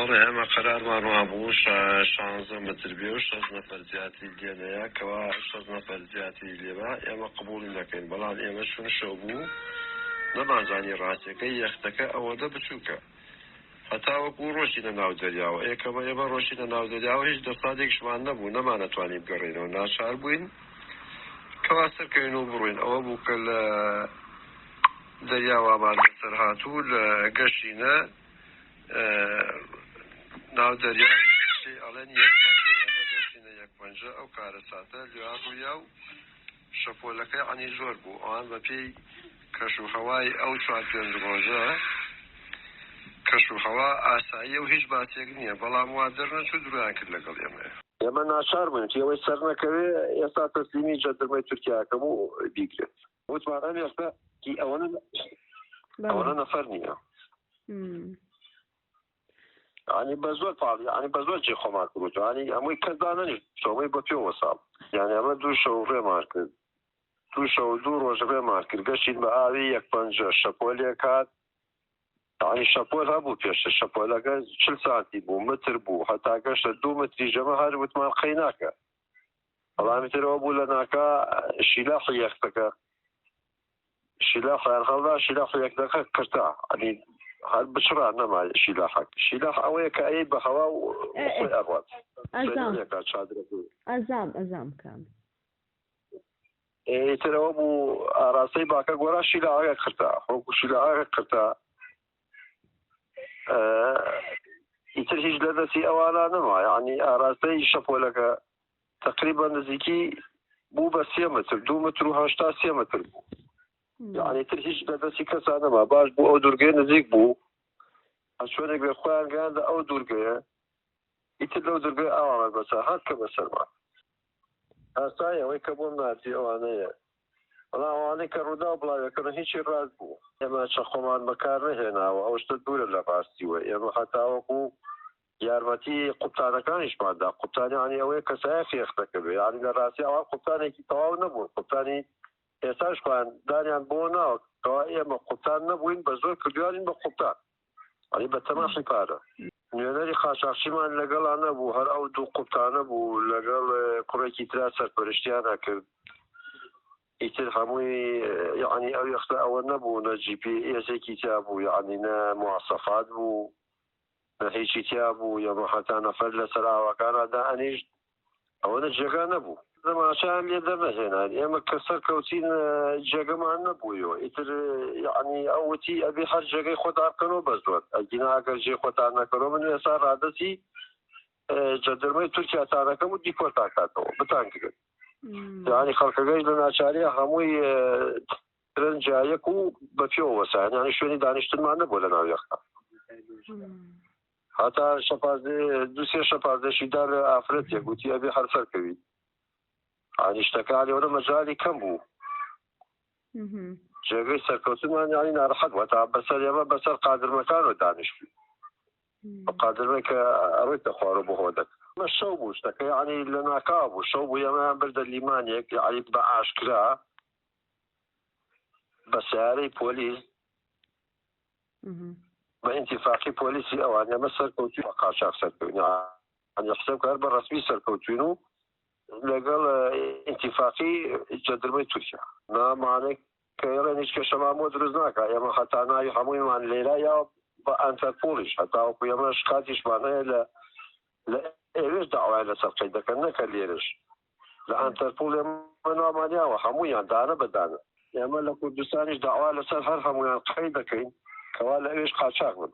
بەڵێ ئەمە قەرارمان وابوو 16 متر بێ و 6 نەفەر زیاتی لێنەیە کەوا 6 نەفەر زیاتی لێبە ئێمە قبوڵی دەکەین بەڵام ئێمە چون شەو بوو نەمانزانی ڕاستیەکەی یەختەکە ئەوەندە بچووکە هەتا وەکو ڕۆژینە ناو دەریاوە ئێکەوە ئێمە ڕۆژینە ناو دەریاوە هیچ دەسادێکشمان نەبوو نەمانەتوانین بگەڕێنەوە ناچار بووین کەوا سەرکەوین و بڕوین ئەوە بوو کە لە دەریاوامان لەسەر هاتوو لە گەشینە ناو دەریاوی ئەڵێن یەکپەنجە ئەمە گەشینە یەکپەنجە ئەو کارە ساتە لێوان ڕوویا و شەپۆلەکەی عنی زۆر بوو ئەوان بە پێی کەشوهەوای ئەو 4-5 ڕۆژە کەشوهەوا ئاساییە و هیچ باسێک نییە بەڵام وا دەرنەچوو درویان کرد لەگەڵ ئێمە ناچار بووین ئەوەی سەر نەکەوێ ئێستا تەسلیمی جەندەرمەی تورکیاکەم و بیگرێت وتمان ئەم ئێستا ئەوەنە نەفەر نییە ینی بە زۆر پاڵی ینی بە زۆر جێ خۆمان کردوت ینی ئەمووی کەسدا نەنیشت شەوەی بە پێوە ساڵ یعنی ئەمە 2 شەو ڕێمان کرد 2 شەو 2 ڕۆژ ڕێمان کرد گەشتین بە ئاوی یەکپەنجە شەپۆلێک هات ینی شەپۆل هەبوو پێشتر شەپۆلەکە 40 سانتی بوو متر بوو هەتا گەشتە 2 متری ژەمە هەر وتمان قەی ناکە بەڵامی ترەوە بوو لە ناکە شیلاحی یەختەکە شیلاحیان هەڵدا شیلاح یەکدەکە کردتا ینی هەر بچڕان نەما شیلاحەک شیلاح ئەوەیە کە ئەی بە هەوا و خۆی ئەڕوات ئەزام کام ترەوە بوو ئاراستەی باکە گۆرا شیلاحەکە کردتا وەکو شیلاحەکە کردتا ئیتر هیچ لە دەستی ئەوانە نەما ینی ئاراستەی شەپۆلەکە تقریبا نزیکی بوو بە 3 متر 2 متر و 83 متر بوو ینی تر هیچ لە دەستی کەسا نەما باش بوو ئەو دوورگەی نزیک بوو شوێنێک بێ خۆیان گەیاندە ئەو دوورگەیە ئیتر لەو دوورگەی ئاوامە بەسەر هات کە بەسەرمان ئاسای ئەوەی کە بۆم ناتی ئەوانەیە بەڵام ئەوانەی کە ڕوودا و بڵاوەکەن هیچی ڕاست بوو ئێمە چەخۆمان بەکار نەهێناوە ئەو شتە دوورە لە ڕاستیوە ئێمە هەتاوەکو یارمەتی قوپتانەکانیشماندا قوپتانی عنی ئەوەیە کەسایەکی یەختەکە بێ ینی لە ڕاستی ئەوان قوپتانێکی تەواو نەبوون قوپتانی ئێستاش خۆیان دانیان بۆ ناوە کەوا ئێمە قوپتان نەبووین بە زۆر کردوانین بە قوپتان ینی بە تەماشی پارە نوێنەری خاشاخشیمان لەگەڵان نەبوو هەر ئەو 2 قوپتانە بوو لەگەڵ کوڕێکی ترا سەرپەرشتیانە کرد ئیتر هەمووی ینی ئەو یەختە ئەوە نەبوو نە GPS-ێکی تیا بوو ینی نە مواسەفات بوو نە هیچی تیا بوو یەمە هەتا نەفەر لەسەر ئاوەکانە دائەنیشت ئەوەنە جێگا نەبوو نەماشایان لێ دەرنەهێنان ئێمە کە سەرکەوتین جێگەمان نەبوویەوە ئیتر ینی ئەوەتی ئەبێ هەر جێگەی خۆتان بکەنەوە بە زۆر ئەگینا ئەگەر جێ خۆتان نەکەنەوە من ئێستا ڕادەتی جەندەرمەی تورکیاتانەکەم و دیپۆرتان کاتەوە بتانگرن ینی خەڵکەکەی لە ناچاریە هەمووی درەنجایەک و بە پێوە وەسایان ینی شوێنی دانیشتنمان نەبوو لە ناو یەختا هەتا 2-3 شەپازدەشی دا لە ئافرەتێک گوتی ئەبێ هەر سەرکەوی ینی شتەکانی ئەوە مەجای کەم بوو جێگەی سەرکەوتنمان ینی ناڕەحەت بوو تا بەسەر ئێمە بەسەر قادرمەکانەوە دانیشتوی بە قادرمەی کە ئەڕۆیتە خوارە بۆ هۆدەک ئەمە شەو بوو شتەکە ینی لە ناکاو بوو شەو بوو ئێمەیان بردە لیمانێک ینی بە ئاشکرا بە سیارەی پۆلیس بە ئینتیفاقی پۆلیسی ئەوان ئێمە سەرکەوتوی بە قاچاق سەرکەوتوین ینی حساب کار بە ڕەسمی سەرکەوتوین و لەگەڵ ئینتیفاقی جەندەرمەی تورکیا نامانێک کە ئێڵێن هیچ کەشەمان بۆ دروست ناکە ئێمە هەتا ناوی هەموویمان لێرە یا بە ئەنتەرپۆلیش هەتاوەکو ئێمە شکاتیشمان هەیە لە ئێوێش داوای لەسەر قەید دەکەن نەکە لێرش لە ئەنتەرپۆل ئێمە نامانیاوە هەموویان دانە بەدانە ئێمە لە کوردستانیش داوا لەسەر هەر هەموویان قەید دەکەین کەوا لە ئێوێش قاچاق بن